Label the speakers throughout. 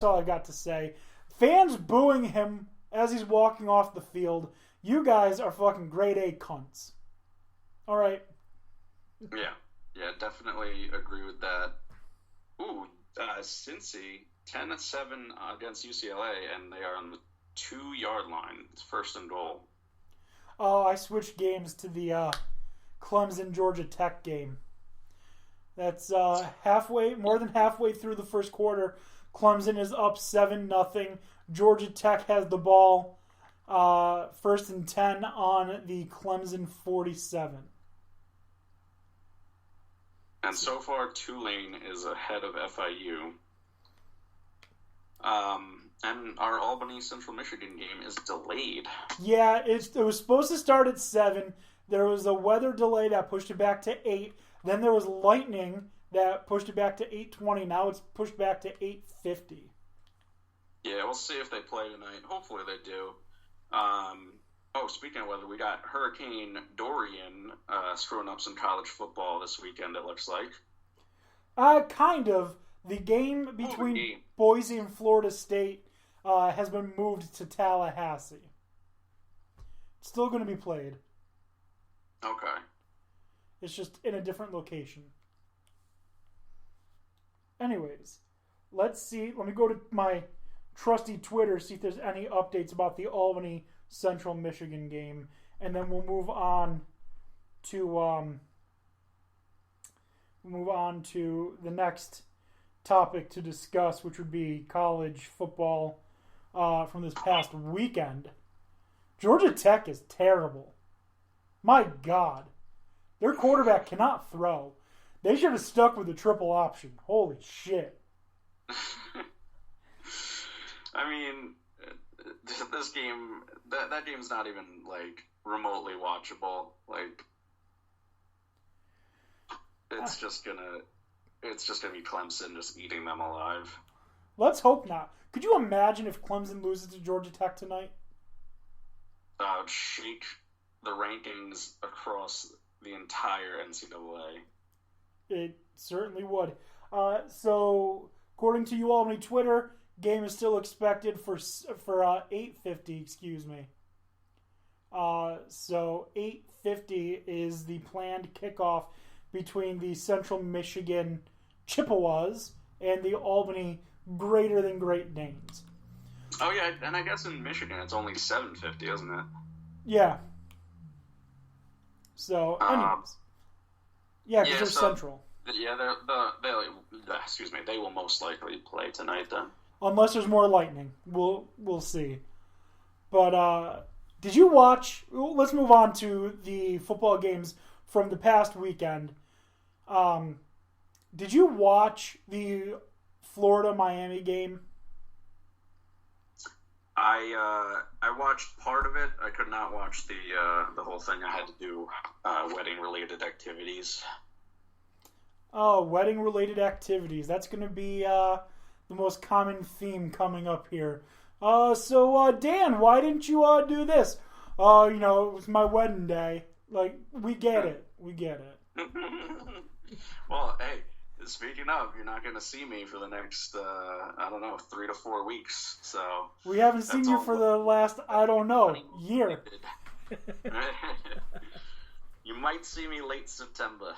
Speaker 1: all I got to say. Fans booing him as he's walking off the field. You guys are fucking grade A cunts. All right.
Speaker 2: Yeah, definitely agree with that. Ooh, Cincy 10-7 against UCLA, and they are on the 2-yard line. It's first and goal.
Speaker 1: Oh, I switched games to the Clemson Georgia Tech game. That's more than halfway through the first quarter. Clemson is up 7-0. Georgia Tech has the ball, first and 10 on the Clemson 47.
Speaker 2: And so far, Tulane is ahead of FIU. And our Albany Central Michigan game is delayed.
Speaker 1: Yeah, it was supposed to start at 7. There was a weather delay that pushed it back to 8. Then there was lightning that pushed it back to 8:20. Now it's pushed back to 8:50.
Speaker 2: Yeah, we'll see if they play tonight. Hopefully they do. Speaking of weather, we got Hurricane Dorian screwing up some college football this weekend, it looks like.
Speaker 1: Kind of. The game between Boise and Florida State has been moved to Tallahassee. It's still going to be played.
Speaker 2: Okay.
Speaker 1: It's just in a different location. Anyways, let's see. Let me go to my trusty Twitter, see if there's any updates about the Albany Central Michigan game, and then we'll move on to the next topic to discuss, which would be college football from this past weekend. Georgia Tech is terrible. My God. Their quarterback cannot throw. They should have stuck with the triple option. Holy shit.
Speaker 2: I mean, this game, that game's not even, like, remotely watchable. Like, it's just gonna be Clemson just eating them alive.
Speaker 1: Let's hope not. Could you imagine if Clemson loses to Georgia Tech tonight?
Speaker 2: That would shake the rankings across the entire NCAA.
Speaker 1: It certainly would. So, according to UAlbany Twitter, game is still expected for 8:50. Excuse me. So 8:50 is the planned kickoff between the Central Michigan Chippewas and the Albany Greater Than Great Danes.
Speaker 2: Oh yeah, and I guess in Michigan it's only 7:50, isn't it?
Speaker 1: Yeah. So, anyways. Yeah, because they're Central.
Speaker 2: Yeah, they will most likely play tonight then.
Speaker 1: Unless there's more lightning. We'll see. But, did you watch... Let's move on to the football games from the past weekend. Did you watch the Florida-Miami game?
Speaker 2: I watched part of it. I could not watch the whole thing. I had to do wedding-related activities.
Speaker 1: Oh, wedding-related activities. That's going to be the most common theme coming up here. So, Dan, why didn't you do this? It was my wedding day. Like, we get it. We get it.
Speaker 2: Well, hey, speaking of, you're not going to see me for the next, 3 to 4 weeks. So
Speaker 1: we haven't seen you for the last, year.
Speaker 2: You might see me late September.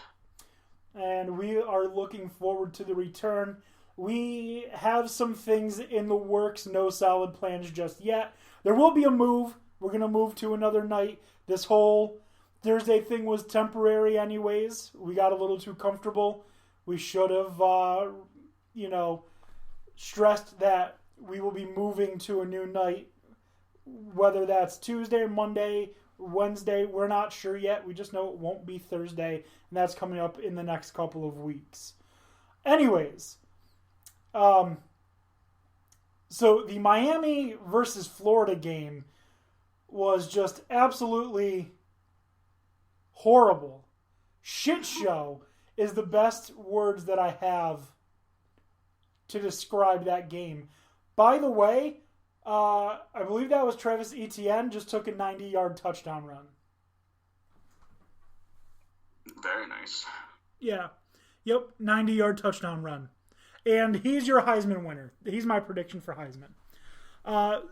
Speaker 1: And we are looking forward to the return. We have some things in the works, no solid plans just yet. There will be a move. We're going to move to another night. This whole Thursday thing was temporary anyways. We got a little too comfortable. We should have, stressed that we will be moving to a new night. Whether that's Tuesday, Monday, Wednesday, we're not sure yet. We just know it won't be Thursday, and that's coming up in the next couple of weeks. Anyways, so the Miami versus Florida game was just absolutely horrible. Shit show is the best words that I have to describe that game. By the way, I believe that was Travis Etienne just took a 90-yard touchdown run.
Speaker 2: Very nice.
Speaker 1: Yeah. Yep, 90-yard touchdown run. And he's your Heisman winner. He's my prediction for Heisman.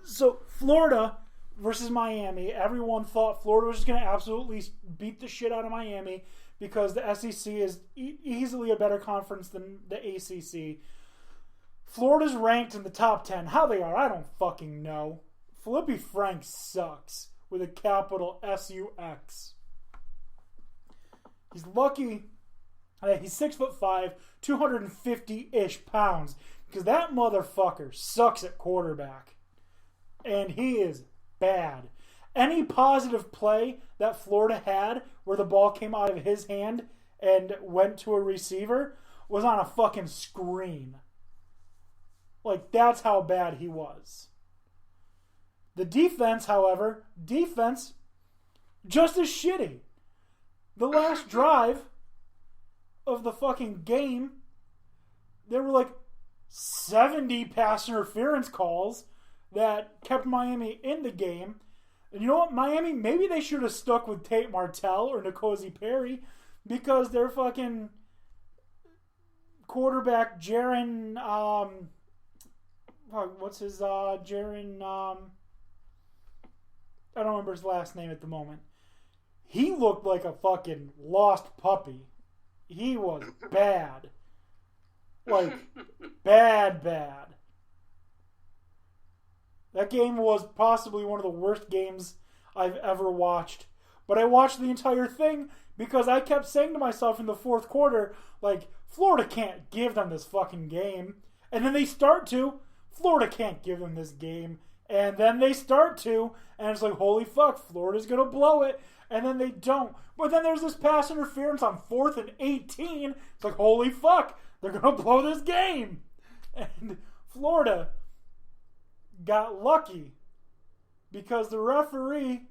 Speaker 1: So Florida versus Miami. Everyone thought Florida was just going to absolutely beat the shit out of Miami because the SEC is easily a better conference than the ACC. Florida's ranked in the top 10. How they are, I don't fucking know. Felipe Franks sucks with a capital S-U-X. He's lucky he's 6'5", 250-ish pounds because that motherfucker sucks at quarterback. And he is bad. Any positive play that Florida had where the ball came out of his hand and went to a receiver was on a fucking screen. Like, that's how bad he was. The defense, however, just as shitty. The last drive of the fucking game, there were like 70 pass interference calls that kept Miami in the game. And you know what, Miami, maybe they should have stuck with Tate Martell or N'Kosi Perry because their fucking quarterback, Jaron, I don't remember his last name at the moment. He looked like a fucking lost puppy. He was bad. Like, bad. That game was possibly one of the worst games I've ever watched. But I watched the entire thing because I kept saying to myself in the fourth quarter, like, Florida can't give them this fucking game. And then they start to. Florida can't give them this game. And then they start to. And it's like, holy fuck, Florida's going to blow it. And then they don't. But then there's this pass interference on 4th and 18. It's like, holy fuck, they're going to blow this game. And Florida got lucky because the referee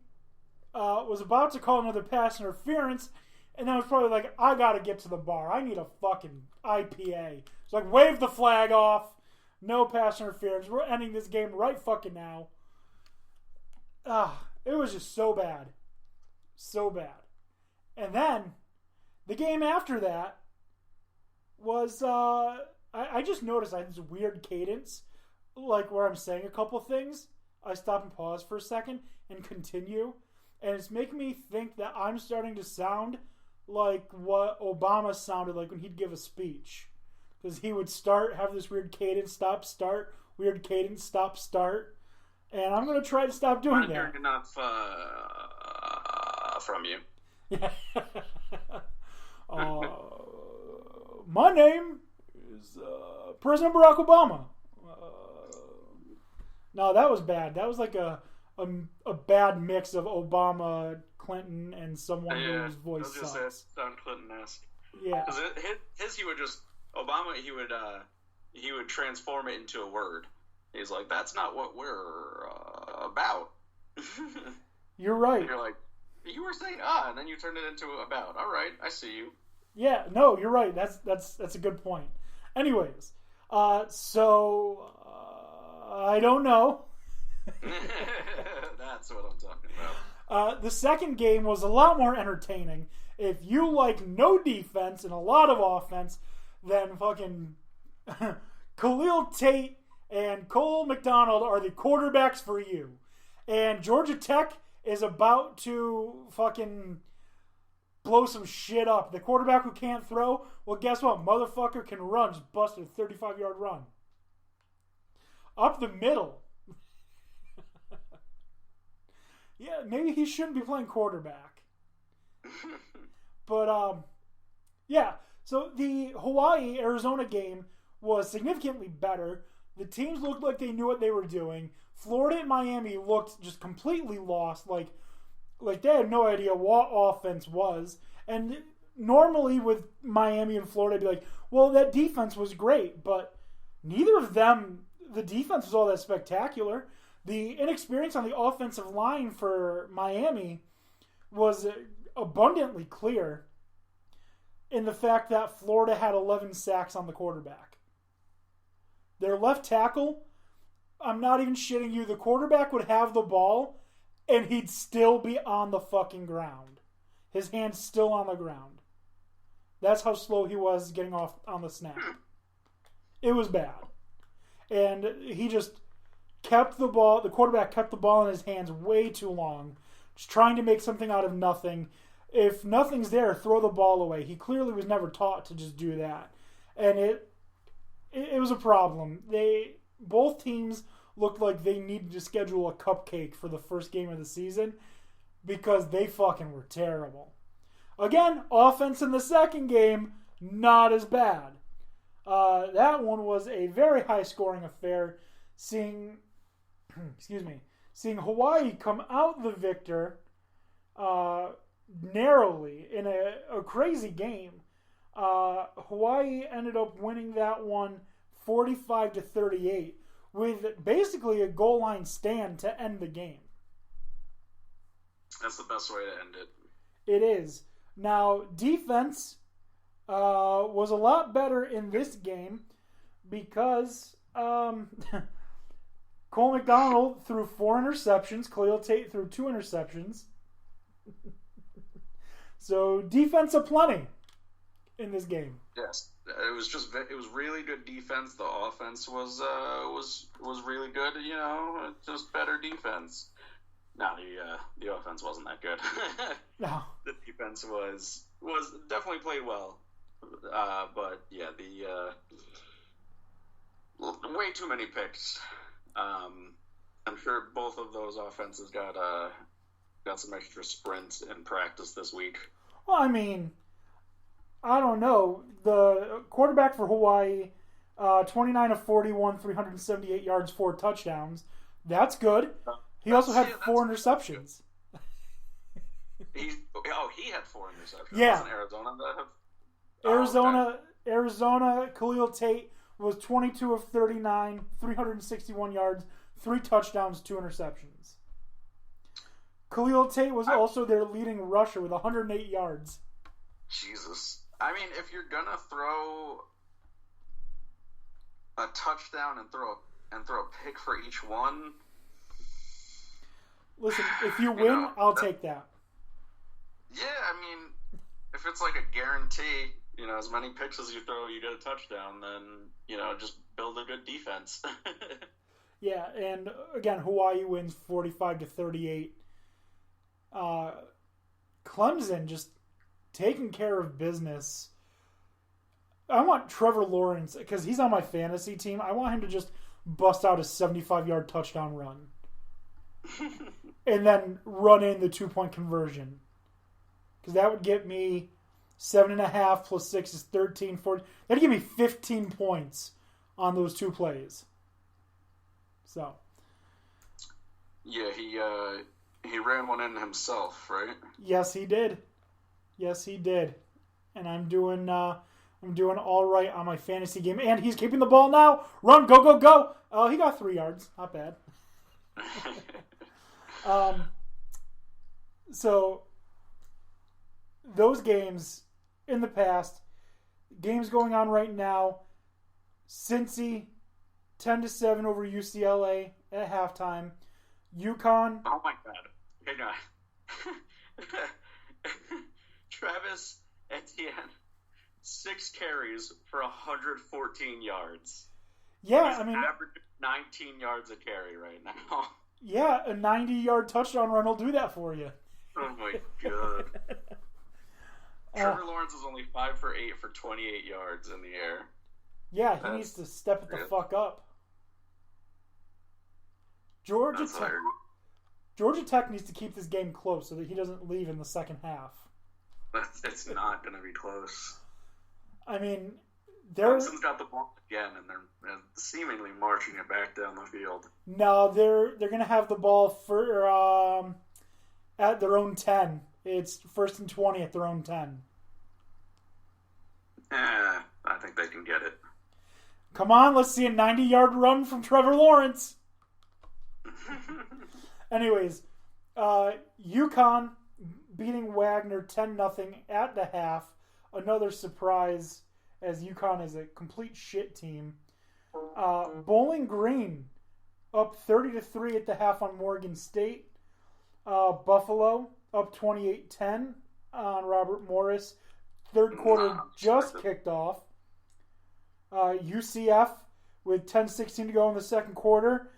Speaker 1: was about to call another pass interference. And then was probably like, I got to get to the bar. I need a fucking IPA. It's like, wave the flag off. No pass interference. We're ending this game right fucking now. It was just so bad. So bad. And then, the game after that was, I just noticed I had this weird cadence, like where I'm saying a couple things, I stop and pause for a second and continue, and it's making me think that I'm starting to sound like what Obama sounded like when he'd give a speech. Because he would have this weird cadence, stop, start, weird cadence, stop, start. And I'm going to try to stop doing that.
Speaker 2: Heard enough from you.
Speaker 1: Yeah. My name is President Barack Obama. No, that was bad. That was like a bad mix of Obama, Clinton, and someone whose voice sucks.
Speaker 2: I was just sound Clinton-esque.
Speaker 1: Yeah.
Speaker 2: Because he would just... Obama, he would transform it into a word. He's like, that's not what we're about.
Speaker 1: You're right.
Speaker 2: And you're like, you were saying and then you turned it into about. All right, I see you.
Speaker 1: Yeah, no, you're right. That's a good point. Anyways, so I don't know.
Speaker 2: That's what I'm talking about.
Speaker 1: The second game was a lot more entertaining. If you like no defense and a lot of offense, then fucking Khalil Tate and Cole McDonald are the quarterbacks for you. And Georgia Tech is about to fucking blow some shit up. The quarterback who can't throw, well, guess what? Motherfucker can run. Just busted a 35-yard run. Up the middle. Yeah, maybe he shouldn't be playing quarterback. But, yeah. So the Hawaii-Arizona game was significantly better. The teams looked like they knew what they were doing. Florida and Miami looked just completely lost. Like they had no idea what offense was. And normally with Miami and Florida, I'd be like, well, that defense was great. But neither of them, the defense was all that spectacular. The inexperience on the offensive line for Miami was abundantly clear in the fact that Florida had 11 sacks on the quarterback. Their left tackle, I'm not even shitting you, the quarterback would have the ball and he'd still be on the fucking ground. His hand's still on the ground. That's how slow he was getting off on the snap. It was bad. And he just kept the ball, the quarterback kept the ball in his hands way too long, just trying to make something out of nothing. If nothing's there, throw the ball away. He clearly was never taught to just do that. And it was a problem. Both teams looked like they needed to schedule a cupcake for the first game of the season because they fucking were terrible. Again, offense in the second game, not as bad. That one was a very high-scoring affair, seeing Hawaii come out the victor narrowly in a crazy game. Hawaii ended up winning that one 45-38 with basically a goal line stand to end the game.
Speaker 2: That's the best way to end it.
Speaker 1: It is. Now, defense was a lot better in this game because Cole McDonald threw 4 interceptions. Khalil Tate threw 2 interceptions. So defense aplenty in this game.
Speaker 2: Yes, it was really good defense. The offense was really good. You know, just better defense. No, the offense wasn't that good.
Speaker 1: No,
Speaker 2: the defense was definitely played well. But yeah, way too many picks. I'm sure both of those offenses got some extra sprints in practice this week.
Speaker 1: Well, I mean, I don't know. The quarterback for Hawaii, 29 of 41, 378 yards, 4 touchdowns. That's good. He also had 4 interceptions.
Speaker 2: He had 4 interceptions.
Speaker 1: Yeah.
Speaker 2: Wasn't
Speaker 1: Arizona, Khalil Tate was 22 of 39, 361 yards, 3 touchdowns, 2 interceptions. Khalil Tate was also their leading rusher with 108 yards.
Speaker 2: Jesus. I mean, if you're gonna throw a touchdown and throw a pick for each one,
Speaker 1: listen, if you win, I'll take that.
Speaker 2: Yeah, I mean, if it's like a guarantee, you know, as many picks as you throw, you get a touchdown, then, you know, just build a good defense.
Speaker 1: Yeah, and again, Hawaii wins 45-38. Clemson just taking care of business. I want Trevor Lawrence, because he's on my fantasy team, I want him to just bust out a 75-yard touchdown run. And then run in the 2-point conversion. Because that would get me 7.5 plus 6 is 13, 14. That'd give me 15 points on those 2 plays. So.
Speaker 2: Yeah, he ran one in himself, right?
Speaker 1: Yes, he did. And I'm doing all right on my fantasy game. And he's keeping the ball now. Run, go, go, go. Oh, he got 3 yards. Not bad. So those games in the past, games going on right now, Cincy 10-7 over UCLA at halftime. UConn.
Speaker 2: Oh my God! Hang on. Travis Etienne, 6 carries for 114 yards.
Speaker 1: Yeah,
Speaker 2: He's
Speaker 1: I mean,
Speaker 2: average 19 yards a carry right now.
Speaker 1: Yeah, a 90-yard touchdown run will do that for you.
Speaker 2: Oh my God. Trevor Lawrence is only 5 for 8 for 28 yards in the air.
Speaker 1: Yeah, he needs to step it the fuck up. Georgia Tech needs to keep this game close so that he doesn't leave in the second half.
Speaker 2: It's not going to be close.
Speaker 1: I mean,
Speaker 2: Clemson's got the ball again, and they're seemingly marching it back down the field.
Speaker 1: No, they're going to have the ball for at their own 10. It's 1st and 20 at their own 10.
Speaker 2: I think they can get it.
Speaker 1: Come on, let's see a 90-yard run from Trevor Lawrence. Anyways, UConn beating Wagner 10-0 at the half. Another surprise, as UConn is a complete shit team. Bowling Green up 30-3 at the half on Morgan State. Buffalo up 28-10 on Robert Morris. Third quarter just kicked off. UCF with 10:16 to go in the second quarter